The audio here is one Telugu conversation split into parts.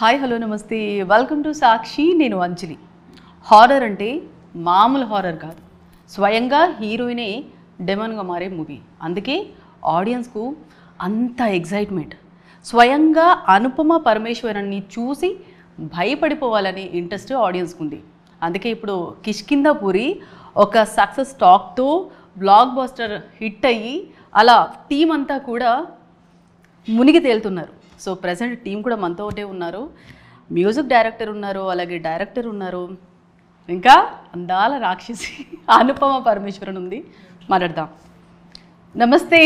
హాయ్ హలో నమస్తే వెల్కమ్ టు సాక్షి. నేను అంజలి. హారర్ అంటే మామూలు హారర్ కాదు, స్వయంగా హీరోయినే డెమన్గా మారే మూవీ. అందుకే ఆడియన్స్కు అంత ఎగ్జైట్మెంట్. స్వయంగా అనుపమ పరమేశ్వరన్ని చూసి భయపడిపోవాలనే ఇంట్రెస్ట్ ఆడియన్స్కు ఉంది. అందుకే ఇప్పుడు కిష్కింధపురి ఒక సక్సెస్ టాక్తో బ్లాక్ బస్టర్ హిట్ అయ్యి అలా టీం అంతా కూడా మునిగి తేలుతున్నారు. సో ప్రజెంట్ టీం కూడా మనతో ఒకటే ఉన్నారు. మ్యూజిక్ డైరెక్టర్ ఉన్నారు, అలాగే డైరెక్టర్ ఉన్నారు, ఇంకా అందాల రాక్షసి అనుపమ పరమేశ్వరన్ ఉంది. మాట్లాడదాం. నమస్తే,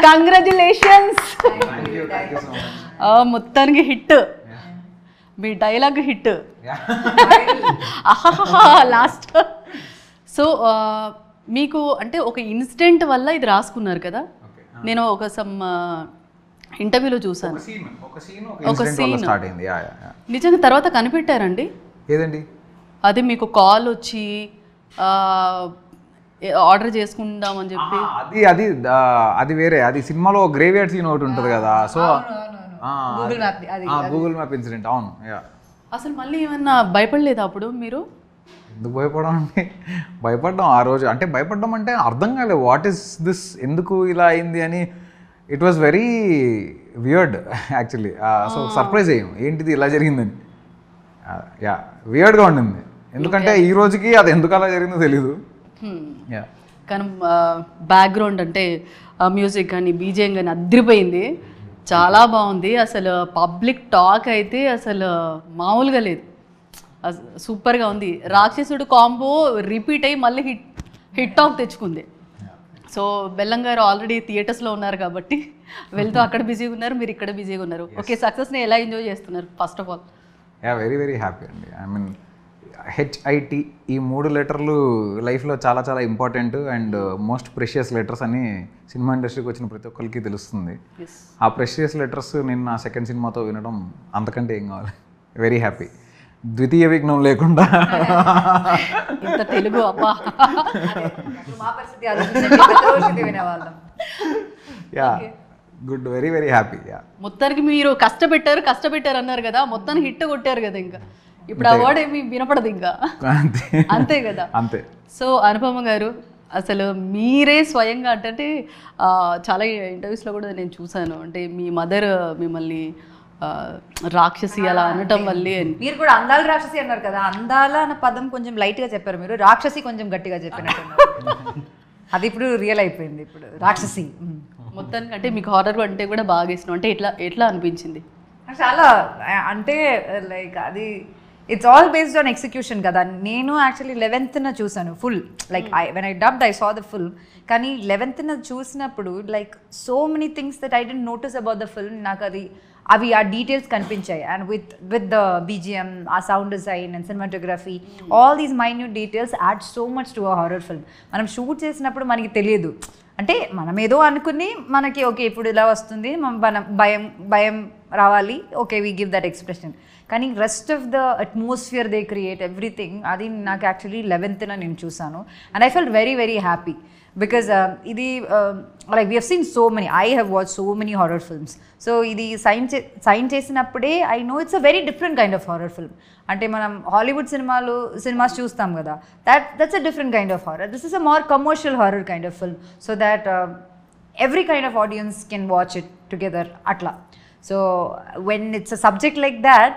కంగ్రాచ్యులేషన్స్. మొత్తానికి హిట్, మీ డైలాగ్ హిట్ లాస్ట్. సో మీకు అంటే ఒక ఇన్సిడెంట్ వల్ల ఇది రాసుకున్నారు కదా. నేను ఒక సమ్ ఇంటర్వ్యూలో చూసాను, ఒక సీన్ నిజంగా తర్వాత కనిపెట్టారండి. ఏదండి అది? మీకు కాల్ వచ్చి ఆర్డర్ చేసుకుందామని చెప్పి. అది అది వేరే, అది సినిమాలో గ్రేవ్యార్డ్ సీన్ ఒకటి ఉంటుంది కదా. So Google map incident. అవును. అసలు మళ్ళీ ఏమన్నా భయపడలేదు అప్పుడు మీరు? ఎందుకు భయపడడం అంటే భయపడ్డాం ఆ రోజు. అంటే భయపడ్డం అంటే అర్థం కాలేదు, వాట్ ఈస్ దిస్, ఎందుకు ఇలా అయింది అని. It was very weird actually. So surprise అయ్యాం, ఏంటిది ఇలా జరిగిందని. యా, వియర్డ్గా ఉండింది. ఎందుకంటే ఈ రోజుకి అది ఎందుకు అలా జరిగిందో తెలీదు. కానీ బ్యాక్గ్రౌండ్ అంటే మ్యూజిక్ కానీ బీజిఎం కానీ అదిరిపోయింది, చాలా బాగుంది. అసలు పబ్లిక్ టాక్ అయితే అసలు మామూలుగా లేదు, సూపర్గా ఉంది. రాక్షసుడు కాంబో రిపీట్ అయ్యి మళ్ళీ హిట్ టాక్ తెచ్చుకుంది. సో బెల్లం గారు ఆల్రెడీ థియేటర్స్లో ఉన్నారు కాబట్టి వెళ్తూ అక్కడ బిజీగా ఉన్నారు, మీరు ఇక్కడ బిజీగా ఉన్నారు. ఓకే, సక్సెస్ని ఎలా ఎంజాయ్ చేస్తున్నారు first of all? Yeah, very very happy అండి. ఐ మీన్ HIT ఈ 3 లెటర్లు లైఫ్లో చాలా చాలా important and most precious letters అని సినిమా ఇండస్ట్రీకి వచ్చిన ప్రతి ఒక్కరికి తెలుస్తుంది. ఆ ప్రెషియస్ లెటర్స్ నేను నా సెకండ్ సినిమాతో వినడం అంతకంటే ఏం కావాలి. Very happy. ద్వితీయ విఘ్నం లేకుండా. ఇంత తెలుగు అబ్బా. Yeah, good, very very happy. Yeah, మొత్తానికి మీరు కష్టపెట్టారు అన్నారు కదా, మొత్తానికి హిట్ కొట్టారు కదా. ఇంకా ఇప్పుడు ఆ వర్డ్ ఏమి వినపడదు ఇంకా, అంతే కదా. అంతే. సో అనుపమ గారు, అసలు మీరే స్వయంగా అంటే చాలా ఇంటర్వ్యూస్లో కూడా నేను చూసాను, అంటే మీ మదర్ మిమ్మల్ని రాక్షసి అలా అనటం వల్లే. మీరు కూడా అందాల రాక్షసి అన్నారు కదా, అందాల అన్న పదం కొంచెం లైట్గా చెప్పారు మీరు, రాక్షసి కొంచెం గట్టిగా చెప్పినట్టున్నారు. అది ఇప్పుడు రియల్ అయిపోయింది, ఇప్పుడు రాక్షసి. మొత్తానికి అంటే మీకు హారర్ అంటే కూడా బాగా ఇష్టం, అంటే ఎట్లా అనిపించింది? చాలా, అంటే లైక్ అది it's all based on execution కదా. నేను యాక్చువల్లీ 11th చూసాను full, like when I dubbed I saw the film. కానీ 11th చూసినప్పుడు like so many things that I dent notice about the film. నాకు అవి ఆ డీటెయిల్స్ కనిపించాయి. అండ్ విత్ ద BGM, ఆ sound design and cinematography, all these minute details add so much to a horror film. మనం షూట్ చేసినప్పుడు మనకి తెలియదు, అంటే మనం ఏదో అనుకుని మనకి ఓకే ఇప్పుడు ఇలా వస్తుంది, మనం భయం రావాలి, okay we give that expression. కానీ rest of the atmosphere they create everything, అది నాకు యాక్చువల్లీ 11th నేను చూసాను. And I felt very very happy because ఇది like we have seen so many, I have watch so many horror films. So ఇది సైన్ చేసినప్పుడే I know it's a very different kind of horror film. అంటే మనం హాలీవుడ్ సినిమాస్ చూస్తాం కదా, that's a different kind of horror. This is a more commercial horror kind of film, so that every kind of audience can watch it together atla. So when it's a subject like that,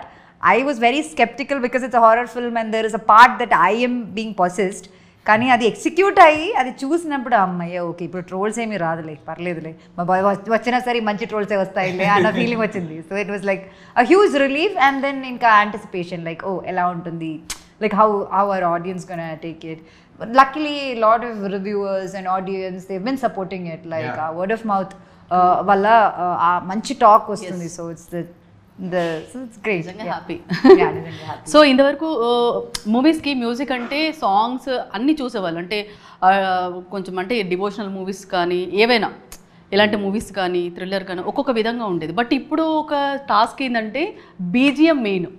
I was very skeptical because it's a horror film and there is a part that I am being possessed. కానీ అది ఎగ్జిక్యూట్ అయ్యి అది చూసినప్పుడు అమ్మయ్య ఓకే ఇప్పుడు ట్రోల్స్ ఏమీ రాదులే, పర్లేదులే, మా బాయ్ వచ్చినా సరే మంచి ట్రోల్సే వస్తాయిలే అన్న ఫీలింగ్ వచ్చింది. So it was like a huge relief. And then ఇంకా యాంటిసిపేషన్ లైక్ ఓ ఎలా ఉంటుంది, like how our audience gonna take it. But luckily a lot of reviewers and audience, they've been supporting it, like word of mouth valla manchi talk vastundi. So it's so it's great. Happy. So ఇంతవరకు మూవీస్కి మ్యూజిక్ అంటే సాంగ్స్ అన్నీ చూసేవాళ్ళు, అంటే కొంచెం అంటే డివోషనల్ మూవీస్ కానీ ఏవైనా ఇలాంటి మూవీస్ కానీ థ్రిల్లర్ కానీ ఒక్కొక్క విధంగా ఉండేది. బట్ ఇప్పుడు ఒక టాస్క్ ఏంటంటే BGM మెయిన్.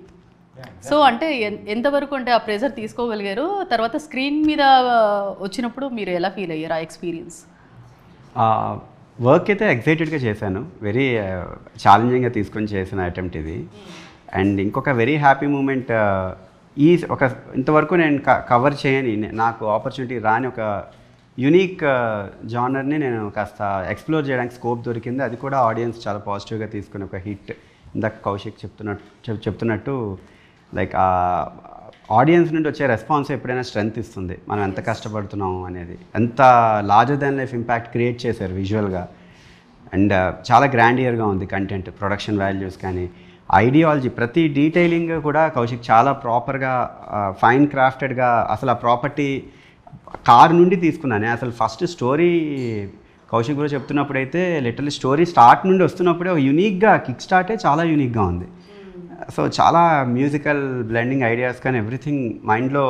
సో అంటే ఎంతవరకు అంటే ఆ ప్రెజర్ తీసుకోగలిగారు, తర్వాత స్క్రీన్ మీద వచ్చినప్పుడు మీరు ఎలా ఫీల్ అయ్యారు ఆ ఎక్స్పీరియన్స్? వర్క్ అయితే ఎక్సైటెడ్గా చేశాను, వెరీ ఛాలెంజింగ్గా తీసుకొని చేసిన అటెంప్ట్ ఇది. అండ్ ఇంకొక వెరీ హ్యాపీ మూమెంట్ ఇంతవరకు నేను కవర్ చేయని నాకు ఆపర్చునిటీ రాని ఒక యునిక్ జానర్ని నేను కాస్త ఎక్స్ప్లోర్ చేయడానికి స్కోప్ దొరికింది. అది కూడా ఆడియన్స్ చాలా పాజిటివ్గా తీసుకుని ఒక హిట్. ఇందాక కౌశిక్ చెప్తున్నట్టు లైక్ ఆడియన్స్ నుండి వచ్చే రెస్పాన్స్ ఎప్పుడైనా స్ట్రెంగ్త్ ఇస్తుంది, మనం ఎంత కష్టపడుతున్నాము అనేది. ఎంత larger than life impact create చేశారు విజువల్గా. అండ్ చాలా గ్రాండియర్గా ఉంది కంటెంట్, ప్రొడక్షన్ వాల్యూస్ కానీ ఐడియాలజీ, ప్రతి డీటెయిలింగ్ కూడా కౌశిక్ చాలా ప్రాపర్గా ఫైన్ క్రాఫ్టెడ్గా. అసలు ఆ ప్రాపర్టీ కార్ నుండి తీసుకున్నాను. అసలు ఫస్ట్ స్టోరీ కౌశిక్ కూడా చెప్తున్నప్పుడు అయితే లిటరల్లీ స్టోరీ స్టార్ట్ నుండి వస్తున్నప్పుడే యూనిక్గా కిక్ స్టార్టే చాలా యూనిక్గా ఉంది. సో చాలా మ్యూజికల్ బ్లెండింగ్ ఐడియాస్ కానీ ఎవ్రీథింగ్ మైండ్లో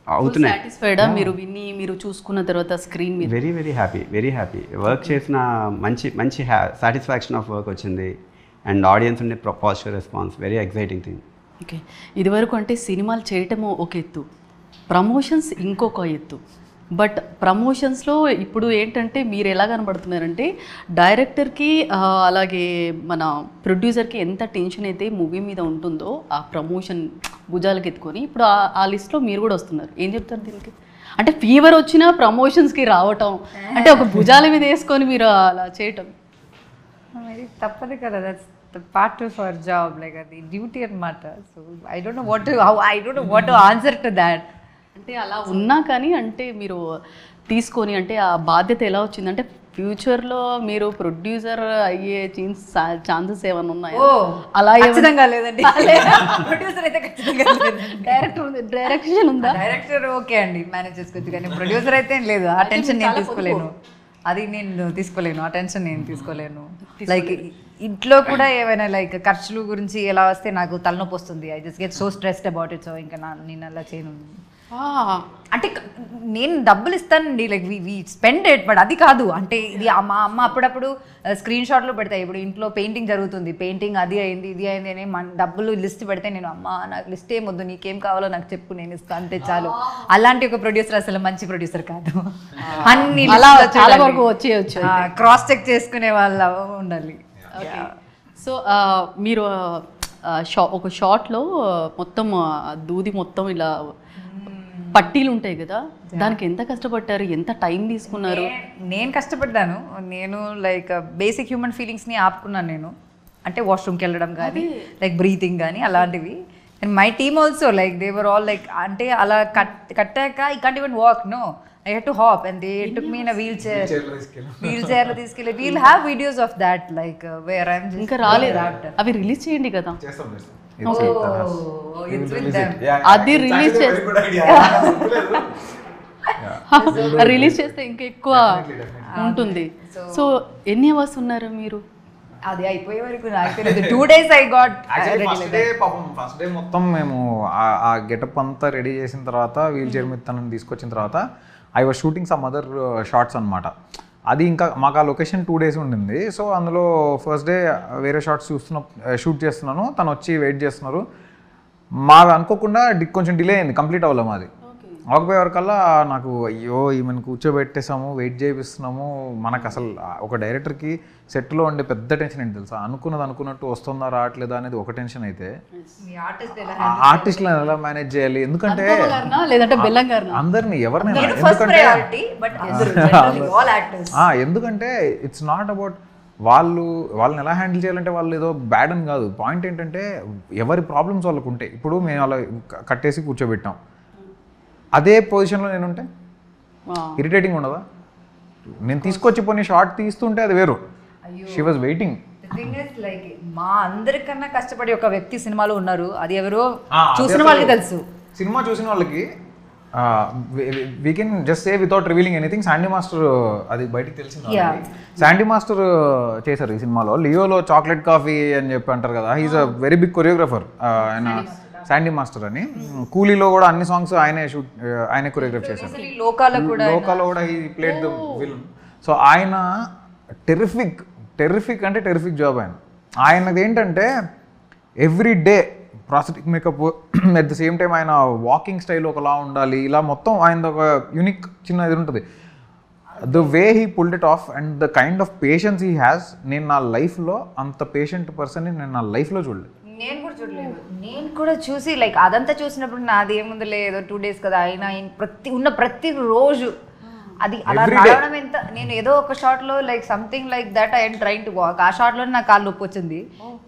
అవుతున్నాయి. సాటిస్ఫైడా మీరు విని మీరు చూసుకున్న తర్వాత స్క్రీన్ మీద? వెరీ వెరీ హ్యాపీ వర్క్ చేసిన మంచి సాటిస్ఫాక్షన్ ఆఫ్ వర్క్ వచ్చింది. అండ్ ఆడియన్స్ ఉండే positive response, very exciting thing. Okay, ఇదివరకు అంటే సినిమాలు చేయటము ఒక ఎత్తు, ప్రమోషన్స్ ఇంకొక ఎత్తు. బట్ ప్రమోషన్స్లో ఇప్పుడు ఏంటంటే మీరు ఎలా కనబడుతున్నారంటే డైరెక్టర్కి అలాగే మన ప్రొడ్యూసర్కి ఎంత టెన్షన్ అయితే మూవీ మీద ఉంటుందో ఆ ప్రమోషన్ భుజాలకు ఎత్తుకొని ఇప్పుడు ఆ లిస్ట్లో మీరు కూడా వస్తున్నారు. ఏం చెప్తారు దీనికి? అంటే ఫీవర్ వచ్చినా ప్రమోషన్స్కి రావటం అంటే ఒక భుజాల మీద వేసుకొని మీరు అలా చేయటం తప్పదు కదా, that's the part of our job, like అది డ్యూటీ అనమాట. So I don't know what to answer to that. అంటే అలా ఉన్నా కానీ అంటే మీరు తీసుకొని అంటే ఆ బాధ్యత ఎలా వచ్చిందంటే ఫ్యూచర్లో మీరు ప్రొడ్యూసర్ అయ్యే ఛాన్సెస్ ఏమైనా ఉన్నాయా? అలా ఖచ్చితంగా లేదండి. ప్రొడ్యూసర్ అయితే ఖచ్చితంగా లేదు. డైరెక్షన్ ఉందా? డైరెక్టర్ ఓకే అండి, మేనేజ్ చేసుకోవచ్చు, కానీ ప్రొడ్యూసర్ అయితే లేదు. ఆ టెన్షన్ నేను తీసుకోలేను, అది నేను తీసుకోలేను, ఆ టెన్షన్ నేను తీసుకోలేను. లైక్ ఇంట్లో కూడా ఏమైనా లైక్ ఖర్చులు గురించి ఎలా వస్తే నాకు తలనొప్పి వస్తుంది. I just get so stressed about it. So ఇంకా నేను అలా చేయను. అంటే నేను డబ్బులు ఇస్తానండి, like we spend it, but అది కాదు. అంటే ఇది మా అమ్మ అప్పుడప్పుడు స్క్రీన్ షాట్లో పెడతాయి. ఇప్పుడు ఇంట్లో పెయింటింగ్ జరుగుతుంది, పెయింటింగ్ అది అయింది ఇది అయింది అని డబ్బులు లిస్ట్ పెడితే నేను అమ్మ నాకు లిస్ట్ ఏమొద్దు, నీకేం కావాలో నాకు చెప్పు, నేను ఇస్తాను అంతే చాలు. అలాంటి ఒక ప్రొడ్యూసర్ అసలు మంచి ప్రొడ్యూసర్ కాదు. అన్ని చాలా వరకు వచ్చేయచ్చు, క్రాస్ చెక్ చేసుకునే వాళ్ళ ఉండాలి. సో మీరు ఒక షాట్లో మొత్తం దూది మొత్తం ఇలా పట్టీలు ఉంటాయి కదా, దానికి ఎంత కష్టపడ్డారు, ఎంత టైం తీసుకున్నారు? నేను కష్టపడ్డాను. నేను లైక్ బేసిక్ హ్యూమన్ ఫీలింగ్స్ని ఆపుకున్నాను నేను. అంటే వాష్రూమ్కి వెళ్ళడం కానీ లైక్ బ్రీతింగ్ కానీ అలాంటివి. And my team also like they were all like అంటే అలా కట్టాక I can't even walk, no I had to hop and they took me in a wheelchair లో తీసుకెళ్ళి. we'll have videos of that like where I'm just ఇంకా రాలేదు, అవి రిలీజ్ చేయండి కదా. అది రిలీజ్ చేస్తే ఇంకా ఎక్కువ ఉంటుంది. సో ఎన్ని అవర్స్ ఉన్నారు మీరు? అది అయిపోయే వరకు నాకు తెలియదు. 2 days I got first day మొత్తం మేము ఆ గెటప్ అంతా రెడీ చేసిన తర్వాత వీల్ చైర్ మీద తనని తీసుకొచ్చిన తర్వాత I was shooting some other shorts అనమాట. అది ఇంకా మాకు ఆ లొకేషన్ 2 days ఉండింది. సో అందులో ఫస్ట్ డే వేరే షార్ట్స్ షూట్ చేస్తున్నాను, తను వచ్చి వెయిట్ చేస్తున్నారు. మాకు అనుకోకుండా కొంచెం డిలే అయింది, కంప్లీట్ అవ్వలేము. మాది అవ్వకపోయే వరకల్లా నాకు అయ్యో ఈమెను కూర్చోబెట్టేసాము, వెయిట్ చేపిస్తున్నాము. మనకు అసలు ఒక డైరెక్టర్కి సెట్లో ఉండే పెద్ద టెన్షన్ ఏంటి తెలుసా, అనుకున్నట్టు వస్తుందా రావట్లేదా అనేది ఒక టెన్షన్ అయితే ఆర్టిస్ట్లను ఎలా మేనేజ్ చేయాలి. ఎందుకంటే అందరినీ ఎవరినైనా, ఎందుకంటే ఇట్స్ నాట్ అబౌట్ వాళ్ళని ఎలా హ్యాండిల్ చేయాలంటే వాళ్ళు ఏదో బ్యాడ్ అని కాదు. పాయింట్ ఏంటంటే ఎవరి ప్రాబ్లమ్స్ వాళ్ళకు ఉంటాయి. ఇప్పుడు మేము అలా కట్టేసి కూర్చోబెట్టాం, అదే పొజిషన్లో నేనుంటే ఇరిటేటింగ్ ఉండదా? నేను తీసుకొచ్చి పోనీ షార్ట్ తీస్తుంటే అది వేరు. She was waiting. లైక్ మా అందరికన్నా కష్టపడి ఒక వ్యక్తి సినిమాలో ఉన్నారు, అది ఎవరో చూసిన వాళ్ళకి తెలుసు. సినిమా చూసిన వాళ్ళకి we can just say without revealing anything, Sandy master అది బయటికి తెలిసింది. శాండీ మాస్టర్ చేశారు ఈ సినిమాలో. లియోలో చాక్లెట్ కాఫీ అని చెప్పి అంటారు కదా, he's a very big choreographer. ఆయన శాండీ మాస్టర్ అని. కూలీలో కూడా అన్ని సాంగ్స్ ఆయనే కొరియోగ్రాఫ్ చేశారు. లోకాలో కూడా he played the villain. So ఆయన టెర్రిఫిక్ అంటే టెర్రిఫిక్ జాబ్. ఆయనది ఏంటంటే every day prosthetic makeup, at the same time ఆయన వాకింగ్ స్టైల్ ఒకలా ఉండాలి. ఇలా మొత్తం ఆయనది ఒక యూనిక్ చిన్న ఇది ఉంటుంది. The way he pulled it of and the kind of patience he has, నేను నా లైఫ్లో అంత పేషెంట్ పర్సన్ని నేను నా లైఫ్లో చూడలేదు. నేను కూడా చూడలేదు. నేను కూడా చూసి లైక్ అదంతా చూసినప్పుడు నాది ఏముంది లేదు 2 days కదా అయినా ప్రతి రోజు అది అలా నడవడం ఎంత నేను ఏదో ఒక షాట్ లో like something like that I train to walk. ఆ షాట్ లో నాకు కాళ్ళు నొప్పి వచ్చింది.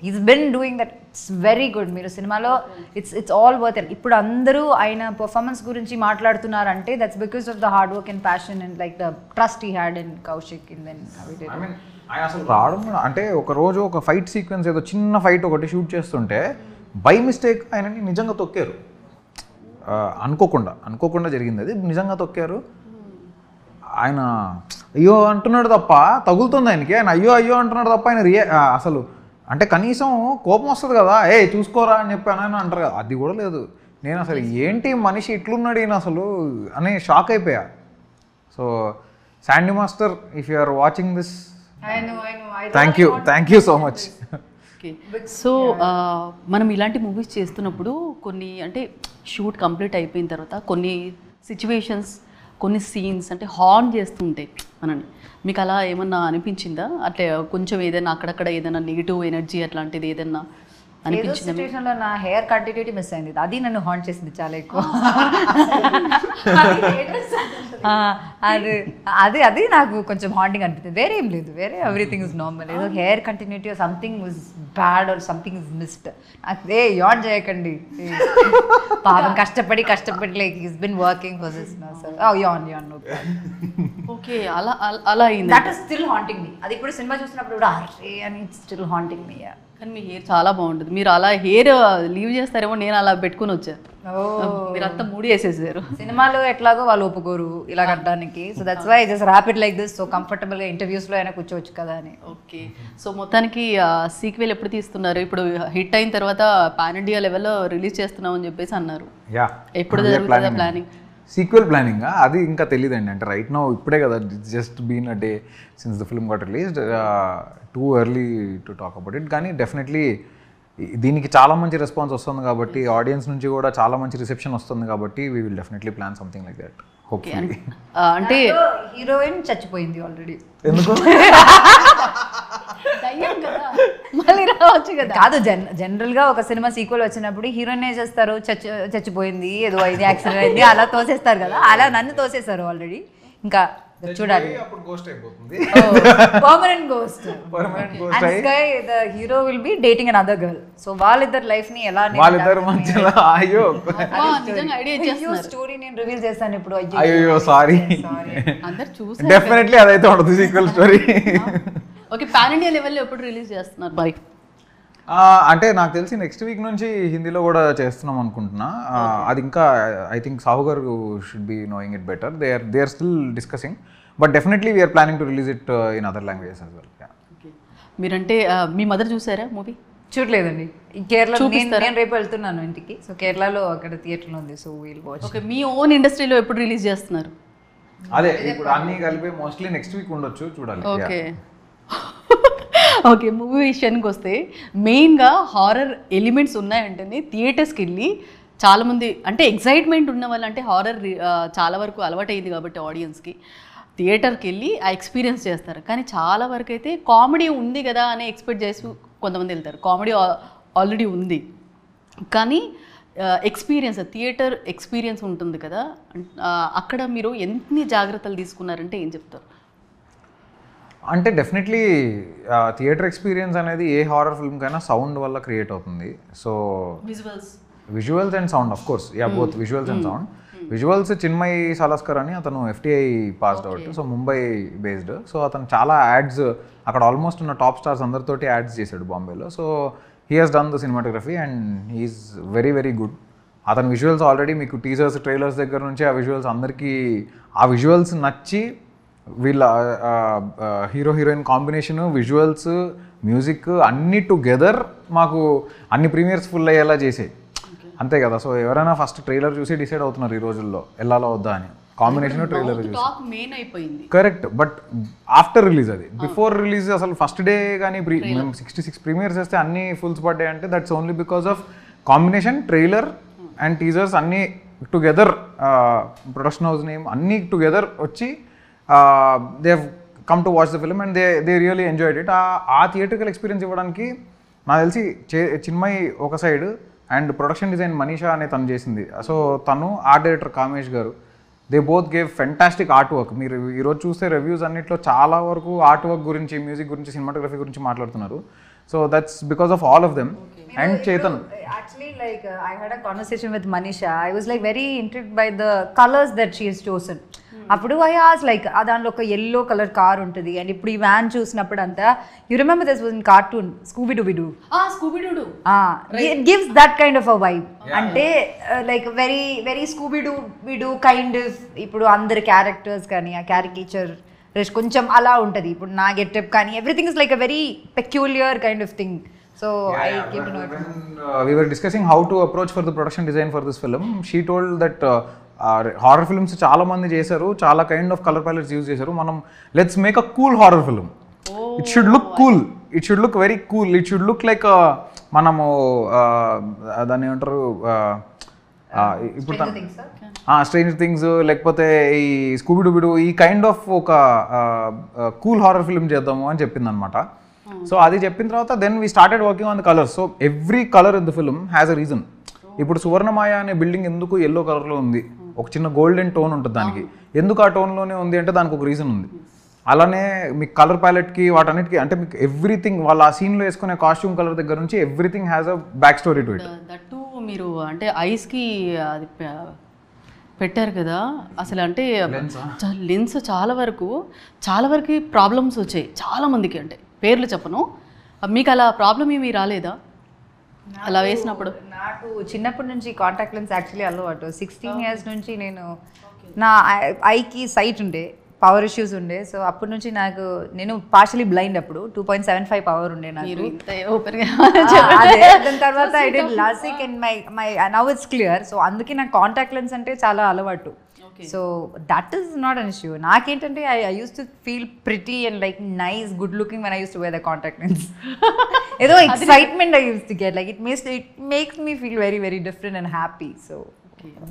Is been doing that. It's very good. మీరు సినిమాలో ఇట్స్ ఆల్ వర్త్ ఇట్. ఇప్పుడు అందరూ ఆయన పర్ఫార్మెన్స్ గురించి మాట్లాడుతున్నారంటే that's because of the hard work and passion and like the trust he had in Kaushik in then ఆయన అసలు రావడం అంటే ఒక రోజు ఒక ఫైట్ సీక్వెన్స్ ఏదో చిన్న ఫైట్ ఒకటి షూట్ చేస్తుంటే బై మిస్టేక్ ఆయనని నిజంగా తొక్కారు. అనుకోకుండా జరిగింది అది. నిజంగా తొక్కారు. ఆయన అయ్యో అంటున్నాడు తప్ప తగులుతుంది ఆయనకి. ఆయన అయ్యో అంటున్నాడు తప్ప ఆయన అసలు అంటే కనీసం కోపం వస్తుంది కదా, చూసుకోరా అని చెప్పి అని అంటారు కదా, అది కూడా లేదు. నేను అసలు ఏంటి మనిషి ఇట్లున్నాడు ఈయన అసలు అని షాక్ అయిపోయా. So Sandy master, if you are watching this, thank you so much. So మనం ఇలాంటి మూవీస్ చేస్తున్నప్పుడు కొన్ని అంటే షూట్ కంప్లీట్ అయిపోయిన తర్వాత కొన్ని సిచ్యువేషన్స్, కొన్ని సీన్స్ అంటే హార్న్ చేస్తుంటాయి మనని. మీకు అలా ఏమన్నా అనిపించిందా? అట్లా కొంచెం ఏదైనా అక్కడక్కడ ఏదైనా నెగిటివ్ ఎనర్జీ అట్లాంటిది ఏదైనా అనిపించిందా? సిచ్యువేషన్లో నా హెయిర్ కంటిన్యూటీ మిస్ అయింది. అది నన్ను హార్న్ చేసింది చాలా ఎక్కువ. అది నాకు కొంచెం హాంటింగ్ అనిపిస్తుంది. వేరే ఏం లేదు, వేరే ఎవ్రీథింగ్ ఇస్ నార్మల్. ఏదో hair continuity something was bad or something is missed. నాకు యాడ్ చేయకండి పాపం. కష్టపడి like is been working for this నా సార్. యాన్ నో ఓకే, అలా అయింది. దట్ ఇస్ స్టిల్ హాంటింగ్ మీ. అది ఇప్పుడు సినిమా చూసినప్పుడు కూడా అరే అని స్టిల్ హాంటింగ్ మీ. కానీ మీ హెయిర్ చాలా బాగుంటుంది. మీరు అలా హెయిర్ లీవ్ చేస్తారేమో, నేను అలా పెట్టుకుని వచ్చాను. మీరు అంతా మూడి వేసేసారు. సినిమాలో ఎట్లాగో వాళ్ళు ఒప్పుకోరు ఇలా కట్టడానికి. So that's why just wrap it like this. So కంఫర్టబుల్గా ఇంటర్వ్యూస్లో అయినా కూర్చోవచ్చు కదా అని. ఓకే, సో మొత్తానికి సీక్వెల్ ఎప్పుడు తీస్తున్నారు? ఇప్పుడు హిట్ అయిన తర్వాత పాన్ ఇండియా లెవెల్లో రిలీజ్ చేస్తున్నామని చెప్పేసి అన్నారు. ఎప్పుడు జరుగుతుందా ప్లానింగ్? సీక్వెల్ ప్లానింగ్ అది ఇంకా తెలియదండి. అంటే రైట్ నౌ ఇప్పుడే కదా, just been a day since the film got released. Too early to talk about it. కానీ డెఫినెట్లీ దీనికి చాలా మంచి రెస్పాన్స్ వస్తుంది కాబట్టి, ఆడియన్స్ నుంచి కూడా చాలా మంచి రిసెప్షన్ వస్తుంది కాబట్టి we will definitely plan something like that. Hopefully. అంటే హీరోయిన్ చచ్చిపోయింది ఆల్రెడీ. ఎందుకు? మళ్ళీ రావచ్చు కదా. కాదు, జనరల్గా ఒక సినిమా సీక్వెల్ వచ్చినప్పుడు హీరోయిన్ ఏం చేస్తారు, చచ్చిపోయింది, ఏదో అయింది, యాక్సిడెంట్ అయింది, అలా తోసేస్తారు కదా. అలా నన్ను తోసేస్తారు ఆల్రెడీ. ఇంకా చూడాలి. Permanent ghost. The hero will be dating another girl. So వాళ్ళిద్దరు లైఫ్ ని ఎలా స్టోరీ నేను రివీల్ చేస్తాను ఇప్పుడు. అయ్యో సారీ. డెఫినెట్లీ అదైతే ఉండదు sequel story. Okay, pan India లెవెల్లో ఎప్పుడు రిలీజ్ చేస్తున్నారు? బై అంటే నాకు తెలిసి నెక్స్ట్ వీక్ నుంచి హిందీలో కూడా చేస్తున్నాం అనుకుంటున్నా. అది ఇంకా I think Sahu garu should be knowing it better. They are still discussing, but definitely we are planning to release it in other languages as well. మీరంటే మీ మదర్ చూసారా మూవీ? చూడలేదండి. కేరళ నేను రేపు వెళ్తున్నాను ఇంటికి. సో కేరళలో అక్కడ థియేటర్లో ఉంది. So we'll watch. ఓకే, మీ ఓన్ ఇండస్ట్రీలో ఎప్పుడు రిలీజ్ చేస్తున్నారు? అదే ఇప్పుడు అన్ని కలిపి మోస్ట్లీ నెక్స్ట్ వీక్ ఉండొచ్చు, చూడాలి. ఓకే ఓకే, మూవీ విషయానికి వస్తే మెయిన్గా హారర్ ఎలిమెంట్స్ ఉన్నాయంటేనే థియేటర్స్కి వెళ్ళి చాలామంది అంటే ఎగ్జైట్మెంట్ ఉన్న వాళ్ళు, అంటే హారర్ చాలా వరకు అలవాటైంది కాబట్టి ఆడియన్స్కి థియేటర్కి వెళ్ళి ఆ ఎక్స్పీరియన్స్ చేస్తారు. కానీ చాలా వరకు అయితే కామెడీ ఉంది కదా అని ఎక్స్పెక్ట్ చేసి కొంతమంది వెళ్తారు. కామెడీ ఆల్రెడీ ఉంది కానీ ఎక్స్పీరియన్స్, థియేటర్ ఎక్స్పీరియన్స్ ఉంటుంది కదా, అక్కడ మీరు ఎన్ని జాగ్రత్తలు తీసుకున్నారంటే ఏం చెప్తారు? అంటే డెఫినెట్లీ థియేటర్ ఎక్స్పీరియన్స్ అనేది ఏ హారర్ ఫిల్మ్కైనా సౌండ్ వల్ల క్రియేట్ అవుతుంది. So visuals and sound, of course, both visuals and sound. Visuals Chinmay Salaskar అని అతను FTI passed out, so Mumbai based. So అతను చాలా యాడ్స్ అక్కడ ఆల్మోస్ట్ ఉన్న టాప్ స్టార్స్ అందరితోటి యాడ్స్ చేశాడు బాంబేలో. So he has done the cinematography and he's very very good. అతని విజువల్స్ ఆల్రెడీ మీకు టీజర్స్, ట్రైలర్స్ దగ్గర నుంచి ఆ విజువల్స్ అందరికీ ఆ విజువల్స్ నచ్చి వీళ్ళ hero heroine combination, visuals, music అన్నీ టుగెదర్ మాకు అన్ని ప్రీమియర్స్ ఫుల్ అయ్యేలా చేసాయి. అంతే కదా. సో ఎవరైనా ఫస్ట్ ట్రైలర్ చూసి డిసైడ్ అవుతున్నారు ఈ రోజుల్లో వెళ్ళాలా వద్దా అని. కాంబినేషన్ ట్రైలర్ చూసి కరెక్ట్. బట్ ఆఫ్టర్ రిలీజ్, అది బిఫోర్ రిలీజ్ అసలు ఫస్ట్ డే కానీ మేము 66 ప్రీమియర్స్ వేస్తే అన్ని ఫుల్స్ పడ్డాయి అంటే that's only because of combination, trailer and teasers అన్నీ టుగెదర్, ప్రొడక్షన్ హౌస్ నేమ్ అన్నీ టుగెదర్ వచ్చి they have come to watch the film and they really enjoyed it. ఆ థియేటర్కల్ ఎక్స్పీరియన్స్ ఇవ్వడానికి నాకు తెలిసి చిన్మయి ఒక side and production design Manisha అనే తను చేసింది. సో తను ఆర్ట్ డైరెక్టర్ కామేష్ గారు, they both gave fantastic art work. మీరు ఈరోజు చూస్తే రివ్యూస్ అన్నింటిలో చాలా వరకు ఆర్ట్ వర్క్ గురించి, మ్యూజిక్ గురించి, సినిమాటోగ్రఫీ గురించి మాట్లాడుతున్నారు. So that's because of all of them. And Chetan, actually like I had a conversation with Manisha. I was like very intrigued by the colors that she has chosen. అప్పుడు I asked like దానిలో ఒక yellow color కార్ ఉంటుంది అండ్ ఇప్పుడు ఈ వ్యాన్ చూసినప్పుడు అంతా you remember this was in cartoon Scooby Doo. Scooby Doo It gives that kind of a vibe. అంటే like very very Scooby Doo kind of ఇప్పుడు అందరి క్యారెక్టర్స్ కానీ ఆ క్యారికేచర్ కొంచెం అలా ఉంటుంది. ఇప్పుడు నా గెటప్ కానీ everything is like a very peculiar kind of thing. So I came to know it. When we were discussing how to approach for the production design for this film, she told that horror films చాలా మంది చేశారు, చాలా kind of colour palettes use చేశారు, మనం let's make a cool horror film. It should look cool, it should look very cool, it should look like మనము దాన్ని ఏమంటారు ఇప్పుడు స్ట్రేంజర్ థింగ్స్ లేకపోతే ఈ స్కూబీ డూబిడూ ఈ కైండ్ ఆఫ్ ఒక కూల్ హారర్ ఫిల్మ్ చేద్దాము అని చెప్పింది అనమాట. సో అది చెప్పిన తర్వాత then we started working on the colours. So every colour in the film has a reason. ఇప్పుడు సువర్ణమాయ అనే బిల్డింగ్ ఎందుకు ఎల్లో కలర్లో ఉంది, ఒక చిన్న గోల్డెన్ టోన్ ఉంటుంది దానికి, ఎందుకు ఆ టోన్లోనే ఉంది అంటే దానికి ఒక రీజన్ ఉంది. అలానే మీకు కలర్ ప్యాలెట్కి వాటన్నిటికీ అంటే మీకు ఎవ్రీథింగ్ వాళ్ళు ఆ సీన్లో వేసుకునే కాస్ట్యూమ్ కలర్ దగ్గర నుంచి everything has a back story to it. That మీరు అంటే ఐస్కి అది పెట్టారు కదా, అసలు అంటే లెన్స్ చాలా వరకు ప్రాబ్లమ్స్ వచ్చాయి చాలా మందికి. అంటే పేర్లు చెప్పను, మీకు అలా ప్రాబ్లం ఏమీ రాలేదా అలా వేసినప్పుడు? నాకు చిన్నప్పటి నుంచి కాంటాక్ట్ లెన్స్ యాక్చువల్లీ అలవాటు. 16 years నుంచి నేను నా ఐకి సైట్ ఉండే, పవర్ ఇష్యూస్ ఉండే. సో అప్పటి నుంచి నేను పార్షియలీ బ్లైండ్, అప్పుడు 2.75 పవర్ ఉండే నాకు. దాని తర్వాత I did LASIK and my now it's clear. So అందుకే నాకు కాంటాక్ట్ లెన్స్ అంటే చాలా అలవాటు. So that is not an issue. నాకేంటంటే I use to feel pretty and like nice good looking when I use to wear the contact lens. ఏదో excitement I use to get, like it makes me feel very very different and happy. So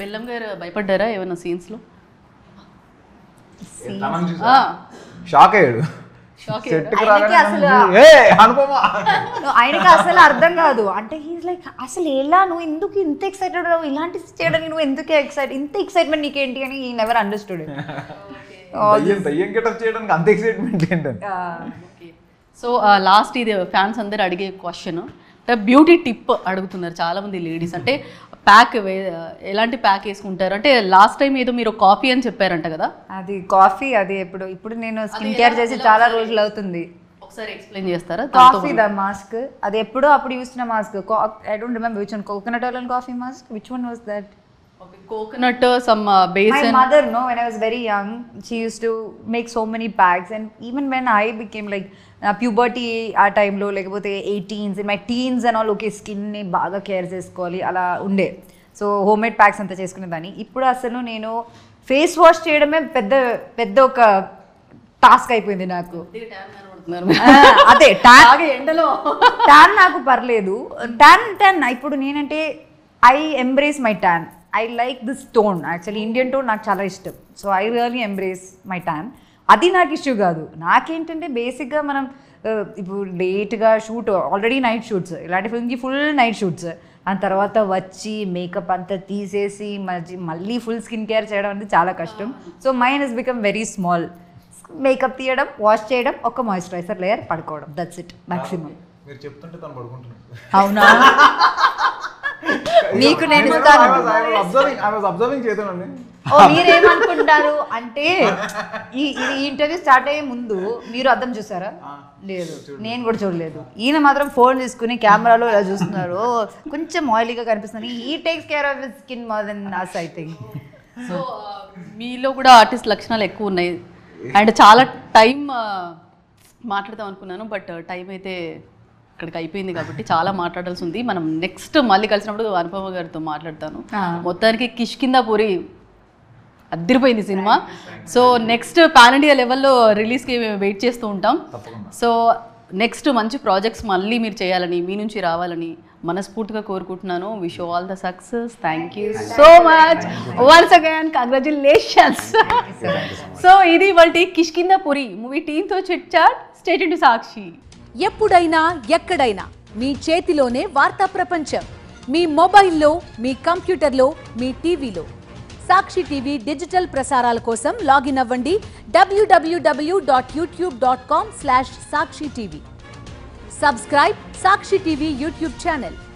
Bellam garu భయపడ్డారా ఏమైనా సీన్స్లో? షాక్ అయ్యాడు. ఆయనకి అసలు అర్థం కాదు. అంటే హీస్ లైక్ అసలు ఎలా నువ్వు ఎందుకు ఇంత ఎక్సైటెడ్, ఇలాంటి చేయడానికి నువ్వు ఎందుకు ఇంత ఎక్సైట్మెంట్ నీకేంటి అని ఈ నెవర్ అండర్స్టూడ్. అంత ఎక్సైట్మెంట్ ఏంటంటే సో లాస్ట్ ఇది ఫ్యాన్స్ అందరు అడిగే క్వశ్చన్, బ్యూటీ టిప్ అడుగుతున్నారు చాలా మంది లేడీస్. అంటే ప్యాక్ ఎలాంటి ప్యాక్ వేసుకుంటారు అంటే లాస్ట్ టైం ఏదో మీరు కాఫీ అని చెప్పారంట కదా, అది కాఫీ అది ఇప్పుడు నేను స్కిన్ కేర్ చేసి చాలా రోజులు అవుతుంది. ఒకసారి ఎక్స్ప్లెయిన్ చేస్తారా? కాఫీ ద మాస్క్, అది ఎప్పుడో అప్పుడు యూస్ చేసిన mask. I don't remember which one, coconut oil and coffee mask, which one was that? Coconut, some basin. My mother, no, when I was very young, she used to make so many packs, and even when I became like puberty ఆ టైంలో లేకపోతే 18s in my teens and all, okay స్కిన్ని బాగా కేర్ చేసుకోవాలి అలా ఉండే. సో హోమ్ మేడ్ ప్యాక్స్ అంతా చేసుకునేదాన్ని. ఇప్పుడు అసలు నేను ఫేస్ వాష్ చేయడమే పెద్ద ఒక టాస్క్ అయిపోయింది నాకు. అదే ట్యాన్ నాకు పర్లేదు, ట్యాన్ ఇప్పుడు నేనంటే I embrace my tan. I like this tone, actually Indian tone నాకు చాలా ఇష్టం. So I really embrace my tan. అది నాకు ఇష్యూ కాదు. నాకేంటంటే బేసిక్గా మనం ఇప్పుడు లేట్గా షూట్, ఆల్రెడీ నైట్ షూట్స్, ఇలాంటి ఫిల్మ్కి ఫుల్ నైట్ షూట్స్, ఆ తర్వాత వచ్చి మేకప్ అంతా తీసేసి మళ్ళీ ఫుల్ స్కిన్ కేర్ చేయడం అంటే చాలా కష్టం. So mind has become very small. Makeup తీయడం, వాష్ చేయడం, ఒక మాయిశ్చరైజర్ లేయర్, పడుకోవడం, దట్స్ ఇట్ మ్యాక్సిమం. మీరు చెప్తుంటే తను పడుకుంటున్నాడు. అవునా? నీకు నేను ఇస్తాను. మీరేమనుకుంటారు అంటే ఈ ఇంటర్వ్యూ స్టార్ట్ అయ్యే ముందు మీరు అర్థం చూసారా? లేదు, నేను కూడా చూడలేదు. ఈయన మాత్రం ఫోన్ తీసుకుని కెమెరాలో ఇలా చూస్తున్నారు, కొంచెం ఆయిలీగా కనిపిస్తుంది. ఈ takes care of his skin more than us, I think. So మీలో కూడా ఆర్టిస్ట్ లక్షణాలు ఎక్కువ ఉన్నాయి. అండ్ చాలా టైం మాట్లాడదాం అనుకున్నాను, బట్ టైం అయితే ఇక్కడికి అయిపోయింది కాబట్టి చాలా మాట్లాడాల్సి ఉంది. మనం నెక్స్ట్ మళ్ళీ కలిసినప్పుడు అనుపమ గారితో మాట్లాడతాను. మొత్తానికి కిష్కిందాపురి అదిరిపోయింది cinema. So next pan India లెవెల్లో రిలీజ్కి వెయిట్ చేస్తూ ఉంటాం. సో నెక్స్ట్ మంచి ప్రాజెక్ట్స్ మళ్ళీ మీరు చేయాలని, మీ నుంచి రావాలని మనస్ఫూర్తిగా కోరుకుంటున్నాను. Wish you all the success. Thank you so much once again, congratulations. So ఇది వాళ్ళ కిష్కిందాపురి మూవీ టీంతో chit chat. Stay tuned to Sakshi. ఎప్పుడైనా ఎక్కడైనా మీ చేతిలోనే వార్తా ప్రపంచం, మీ మొబైల్లో, మీ కంప్యూటర్లో, మీ టీవీలో. సాక్షి టీవీ డిజిటల్ ప్రసారాల కోసం లాగిన్ అవ్వండి www.youtube.com/సాక్షి టీవీ. సబ్స్క్రైబ్ సాక్షి టీవీ యూట్యూబ్ ఛానల్.